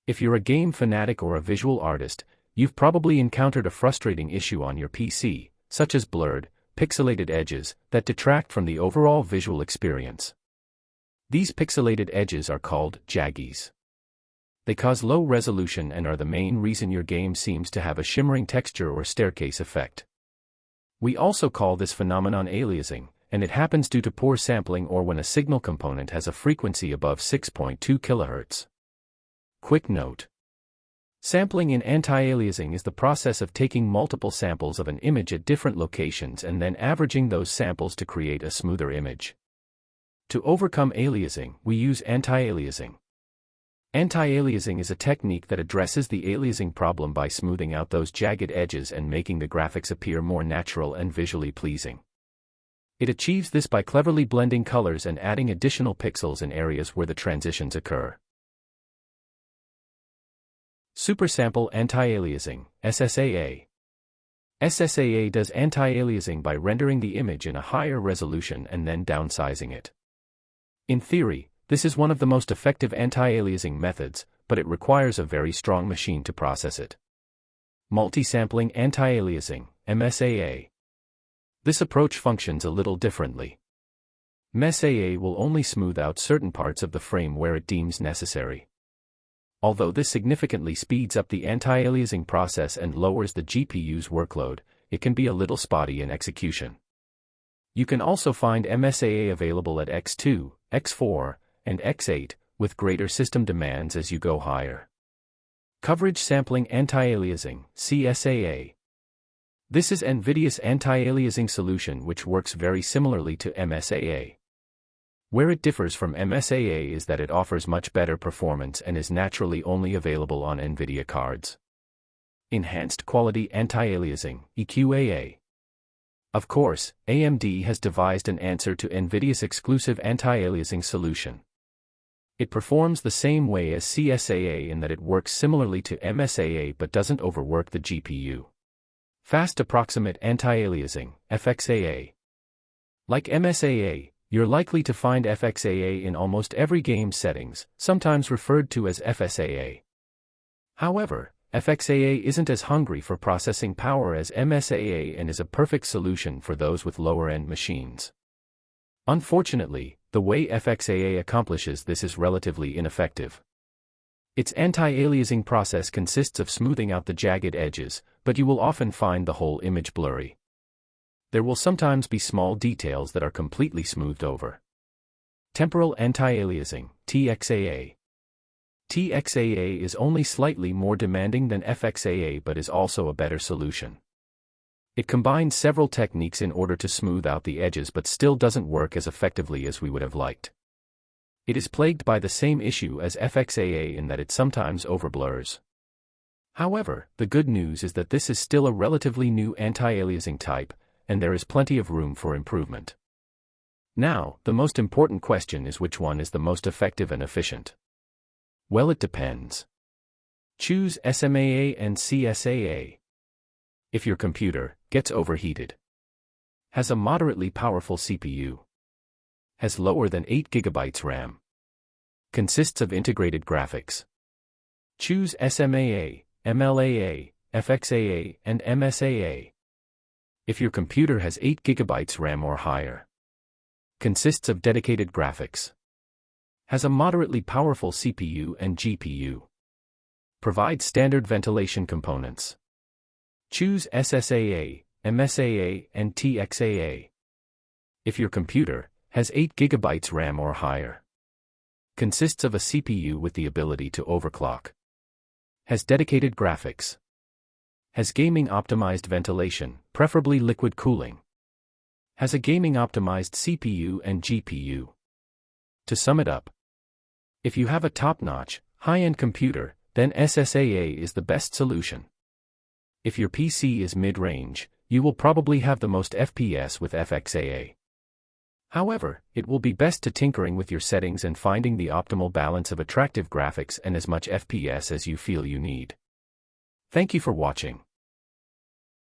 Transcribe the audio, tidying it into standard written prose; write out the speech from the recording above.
If you're a game fanatic or a visual artist, you've probably encountered a frustrating issue on your PC, such as blurred, pixelated edges that detract from the overall visual experience. These pixelated edges are called jaggies. They cause low resolution and are the main reason your game seems to have a shimmering texture or staircase effect. We also call this phenomenon aliasing, and it happens due to poor sampling or when a signal component has a frequency above 6.2 kHz. Quick note. Sampling in anti-aliasing is the process of taking multiple samples of an image at different locations and then averaging those samples to create a smoother image. To overcome aliasing, we use anti-aliasing. Anti-aliasing is a technique that addresses the aliasing problem by smoothing out those jagged edges and making the graphics appear more natural and visually pleasing. It achieves this by cleverly blending colors and adding additional pixels in areas where the transitions occur. Supersample Anti-Aliasing, SSAA. SSAA does anti-aliasing by rendering the image in a higher resolution and then downsizing it. In theory, this is one of the most effective anti-aliasing methods, but it requires a very strong machine to process it. Multi-sampling Anti-Aliasing, MSAA. This approach functions a little differently. MSAA will only smooth out certain parts of the frame where it deems necessary. Although this significantly speeds up the anti-aliasing process and lowers the GPU's workload, it can be a little spotty in execution. You can also find MSAA available at X2, X4, and X8, with greater system demands as you go higher. Coverage Sampling Anti-Aliasing, CSAA. This is NVIDIA's anti-aliasing solution which works very similarly to MSAA. Where it differs from MSAA is that it offers much better performance and is naturally only available on NVIDIA cards. Enhanced Quality Anti-Aliasing, EQAA. Of course, AMD has devised an answer to NVIDIA's exclusive anti-aliasing solution. It performs the same way as CSAA in that it works similarly to MSAA but doesn't overwork the GPU. Fast Approximate Anti-Aliasing, FXAA. Like MSAA, you're likely to find FXAA in almost every game's settings, sometimes referred to as FSAA. However, FXAA isn't as hungry for processing power as MSAA and is a perfect solution for those with lower-end machines. Unfortunately, the way FXAA accomplishes this is relatively ineffective. Its anti-aliasing process consists of smoothing out the jagged edges, but you will often find the whole image blurry. There will sometimes be small details that are completely smoothed over. Temporal Anti-Aliasing, TXAA. TXAA is only slightly more demanding than FXAA but is also a better solution. It combines several techniques in order to smooth out the edges but still doesn't work as effectively as we would have liked. It is plagued by the same issue as FXAA in that it sometimes overblurs. However, the good news is that this is still a relatively new anti-aliasing type, and there is plenty of room for improvement. Now, the most important question is which one is the most effective and efficient? Well, it depends. Choose SMAA and CSAA. If your computer gets overheated, has a moderately powerful CPU, has lower than 8 GB RAM, consists of integrated graphics, choose SMAA, MLAA, FXAA, and MSAA. If your computer has 8 GB RAM or higher, consists of dedicated graphics, has a moderately powerful CPU and GPU, provides standard ventilation components, choose SSAA, MSAA, and TXAA. If your computer has 8 GB RAM or higher, consists of a CPU with the ability to overclock, has dedicated graphics, has gaming-optimized ventilation, preferably liquid cooling, has a gaming-optimized CPU and GPU. To sum it up, if you have a top-notch, high-end computer, then SSAA is the best solution. If your PC is mid-range, you will probably have the most FPS with FXAA. However, it will be best to tinkering with your settings and finding the optimal balance of attractive graphics and as much FPS as you feel you need. Thank you for watching.